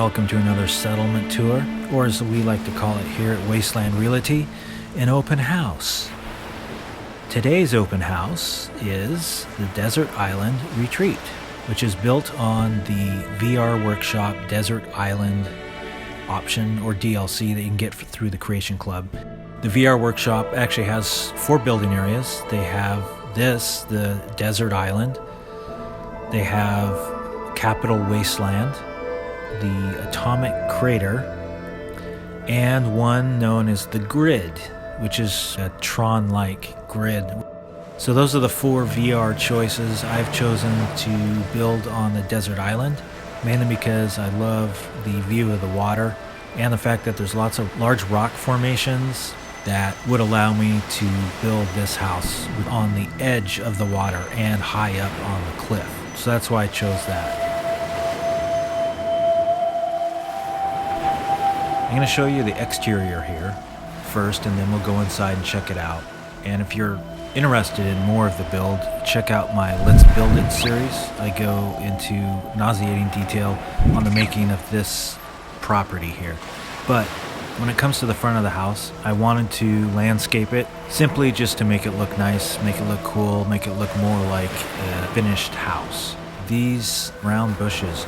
welcome to another settlement tour, or as we like to call it here at Wasteland Realty, an open house. Today's open house is the Desert Island Retreat, which is built on the VR Workshop Desert Island option or DLC that you can get through the Creation Club. The VR Workshop actually has 4 building areas. They have the Desert Island. They have Capital Wasteland, the Atomic Crater, and one known as the Grid, which is a Tron-like grid. So those are the 4 VR choices. I've chosen to build on the Desert Island, mainly because I love the view of the water and the fact that there's lots of large rock formations that would allow me to build this house on the edge of the water and high up on the cliff. So that's why I chose that. I'm going to show you the exterior here first, and then we'll go inside and check it out. And if you're interested in more of the build, check out my Let's Build It series. I go into nauseating detail on the making of this property here. But when it comes to the front of the house, I wanted to landscape it simply just to make it look nice, make it look cool, make it look more like a finished house. These round bushes,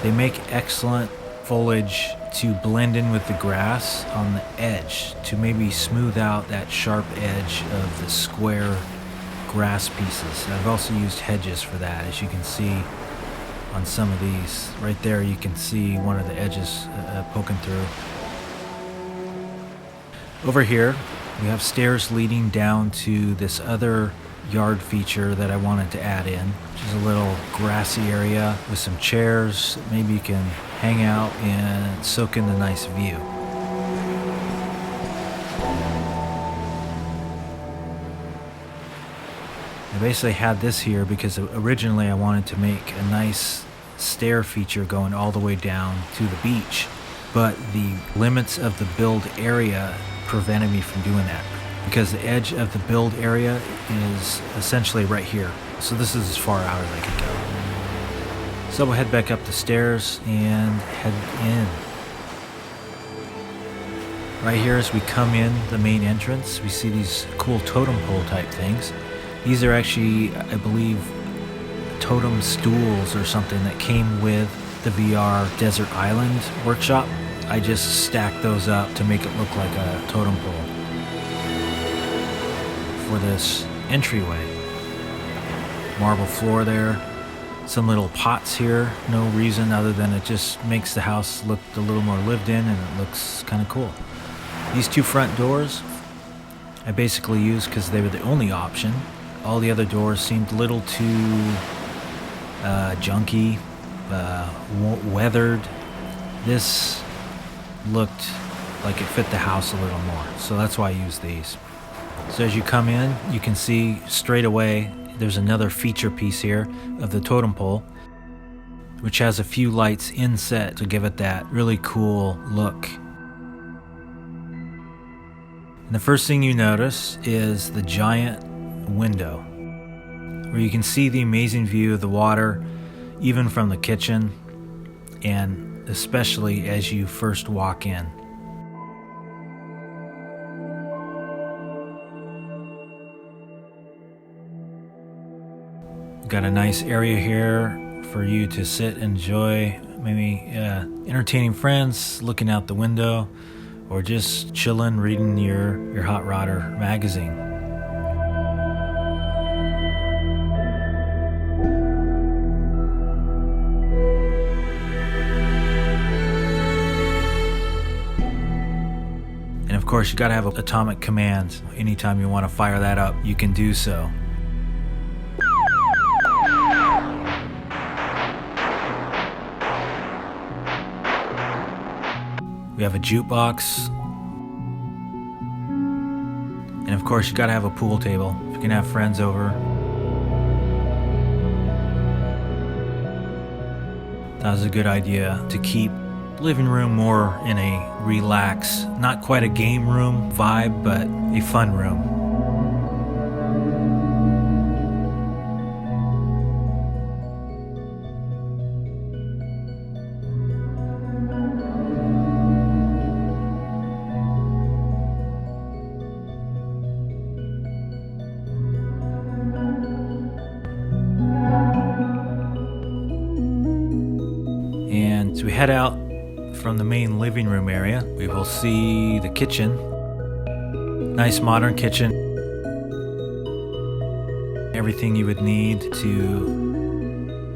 they make excellent foliage to blend in with the grass on the edge to maybe smooth out that sharp edge of the square grass pieces. I've also used hedges for that, as you can see on some of these. Right there you can see one of the edges poking through. Over here we have stairs leading down to this other yard feature that I wanted to add in, which is a little grassy area with some chairs. Maybe you can hang out and soak in the nice view. I basically had this here because originally I wanted to make a nice stair feature going all the way down to the beach, but the limits of the build area prevented me from doing that, because the edge of the build area is essentially right here. So this is as far out as I can go. So we'll head back up the stairs and head in. Right here as we come in the main entrance, we see these cool totem pole type things. These are actually, I believe, totem stools or something that came with the VR Desert Island Workshop. I just stacked those up to make it look like a totem pole for this entryway. Marble floor there, some little pots here, no reason other than it just makes the house look a little more lived in, and it looks kind of cool. These 2 front doors I basically used because they were the only option. All the other doors seemed a little too junky, weathered. This looked like it fit the house a little more, so that's why I used these. So as you come in, you can see straight away there's another feature piece here of the totem pole, which has a few lights inset to give it that really cool look. And the first thing you notice is the giant window, where you can see the amazing view of the water, even from the kitchen, and especially as you first walk in. Got a nice area here for you to sit and enjoy, maybe entertaining friends, looking out the window, or just chilling, reading your Hot Rodder magazine. And of course, you gotta have atomic commands. Anytime you want to fire that up, you can do so. We have a jukebox. And of course, you gotta have a pool table if you can have friends over. That was a good idea to keep the living room more in a relaxed, not quite a game room vibe, but a fun room. head out from the main living room area, we will see the kitchen. Nice modern kitchen. Everything you would need to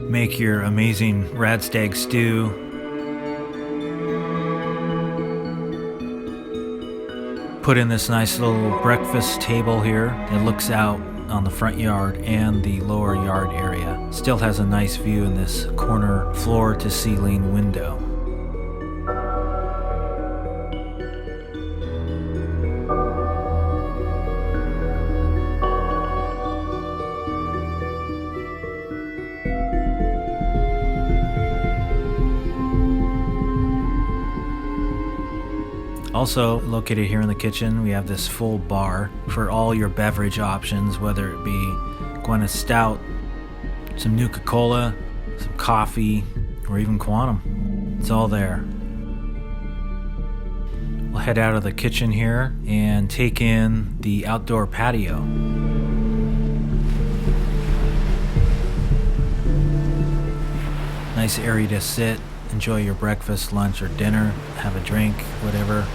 make your amazing radstag stew. Put in this nice little breakfast table here that looks out on the front yard and the lower yard area. Still has a nice view in this corner floor to ceiling window. Also located here in the kitchen, we have this full bar for all your beverage options, whether it be Guinness Stout, some Nuka-Cola, some coffee, or even Quantum. It's all there. We'll head out of the kitchen here and take in the outdoor patio. Nice area to sit, enjoy your breakfast, lunch, or dinner, have a drink, whatever.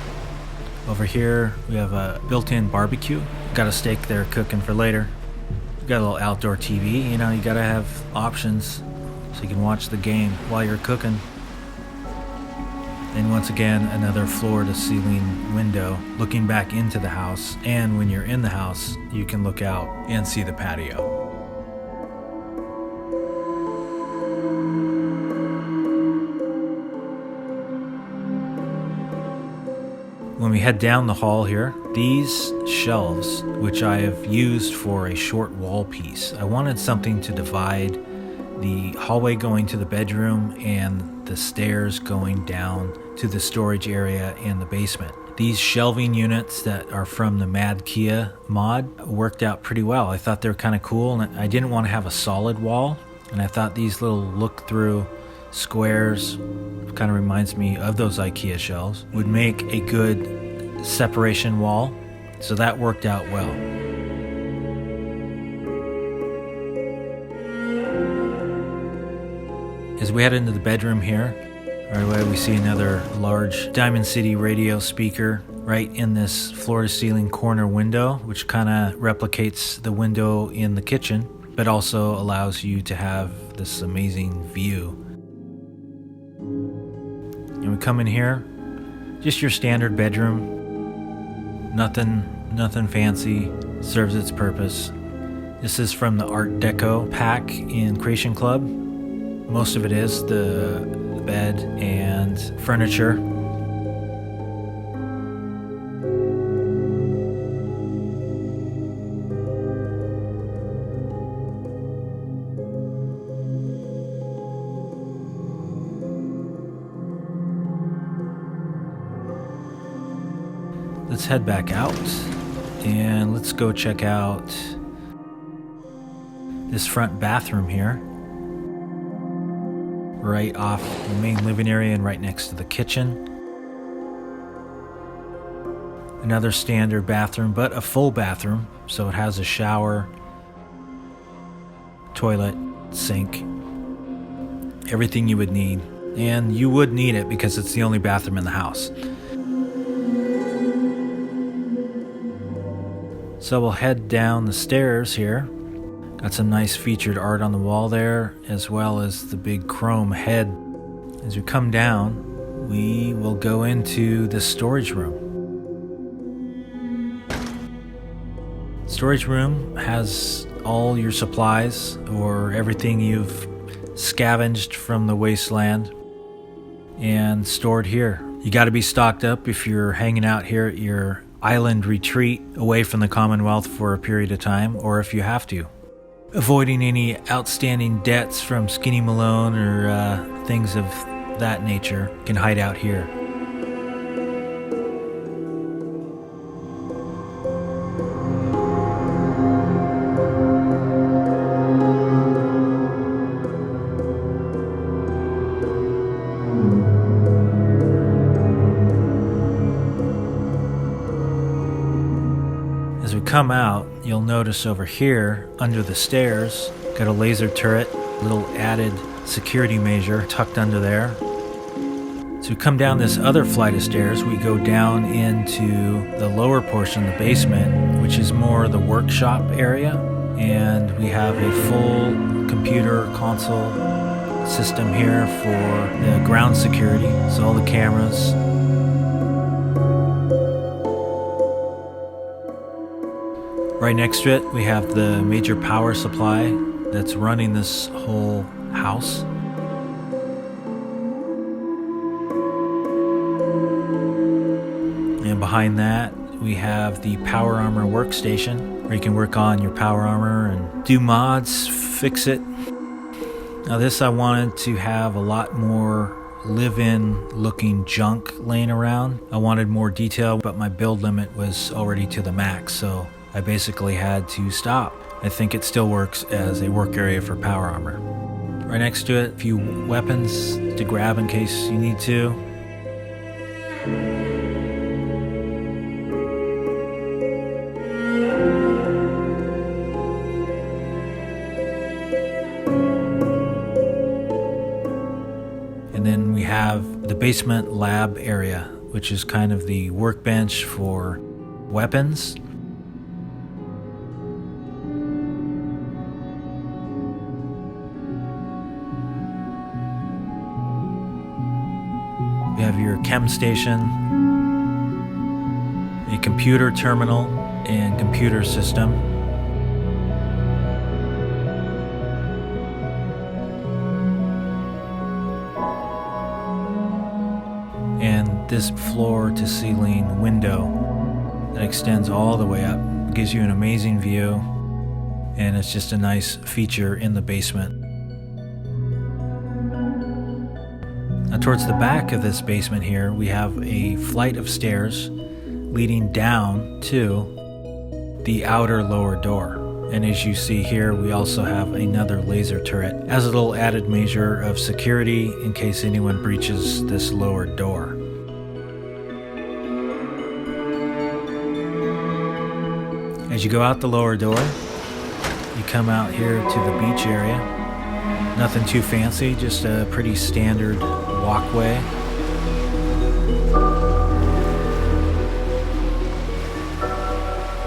Over here, we have a built-in barbecue. Got a steak there cooking for later. We've got a little outdoor TV. You know, you gotta have options so you can watch the game while you're cooking. And once again, another floor-to-ceiling window looking back into the house. And when you're in the house, you can look out and see the patio. When we head down the hall here, these shelves, which I have used for a short wall piece, I wanted something to divide the hallway going to the bedroom and the stairs going down to the storage area and the basement. These shelving units that are from the Mad Kia mod worked out pretty well. I thought they were kind of cool, and I didn't want to have a solid wall, and I thought these little look-through squares, kind of reminds me of those IKEA shelves, would make a good separation wall, so that worked out well. As we head into the bedroom here, right away we see another large Diamond City radio speaker right in this floor-to-ceiling corner window, which kind of replicates the window in the kitchen, but also allows you to have this amazing view. And we come in here, just your standard bedroom, nothing fancy, serves its purpose. This is from the Art Deco pack in Creation Club. Most of it is the bed and furniture. Let's head back out and let's go check out this front bathroom here, right off the main living area and right next to the kitchen. Another standard bathroom, but a full bathroom, so it has a shower, toilet, sink, everything you would need. And you would need it because it's the only bathroom in the house. So we'll head down the stairs here. Got some nice featured art on the wall there, as well as the big chrome head. As we come down, we will go into the storage room. Storage room has all your supplies or everything you've scavenged from the wasteland and stored here. You got to be stocked up if you're hanging out here at your island retreat away from the Commonwealth for a period of time, or if you have to. Avoiding any outstanding debts from Skinny Malone or things of that nature can hide out here. As we come out, you'll notice over here, under the stairs, got a laser turret, little added security measure tucked under there. So we come down this other flight of stairs, we go down into the lower portion, the basement, which is more the workshop area. And we have a full computer console system here for the ground security, so all the cameras. Right next to it, we have the major power supply that's running this whole house. And behind that, we have the Power Armor workstation, where you can work on your Power Armor and do mods, fix it. Now this, I wanted to have a lot more live-in looking junk laying around. I wanted more detail, but my build limit was already to the max, so I basically had to stop. I think it still works as a work area for Power Armor. Right next to it, a few weapons to grab in case you need to. And then we have the basement lab area, which is kind of the workbench for weapons. You have your chem station, a computer terminal and computer system. And this floor to ceiling window that extends all the way up, gives you an amazing view, and it's just a nice feature in the basement. Now, towards the back of this basement here, we have a flight of stairs leading down to the outer lower door. And as you see here, we also have another laser turret as a little added measure of security in case anyone breaches this lower door. As you go out the lower door, you come out here to the beach area. Nothing too fancy, just a pretty standard walkway.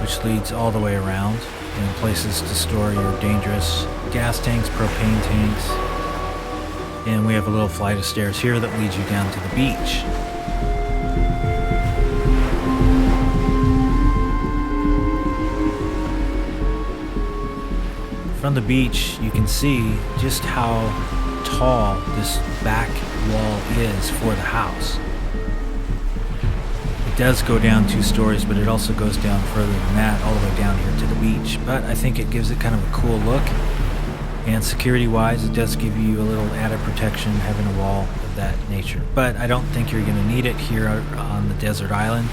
Which leads all the way around, and places to store your dangerous gas tanks, propane tanks. And we have a little flight of stairs here that leads you down to the beach. From the beach, you can see just how tall this back wall is for the house. It does go down 2 stories, but it also goes down further than that, all the way down here to the beach. But I think it gives it kind of a cool look. And security-wise, it does give you a little added protection having a wall of that nature. But I don't think you're going to need it here on the desert island.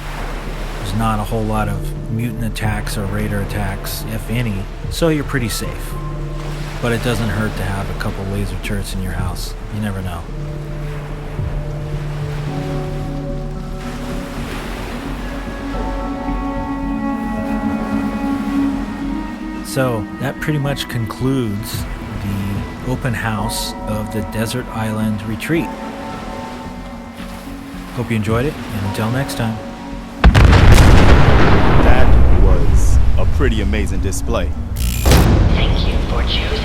There's not a whole lot of mutant attacks or raider attacks, if any, so you're pretty safe. But it doesn't hurt to have a couple laser turrets in your house. You never know. So that pretty much concludes the open house of the Desert Island Retreat. Hope you enjoyed it, and until next time. That was a pretty amazing display. Thank you for choosing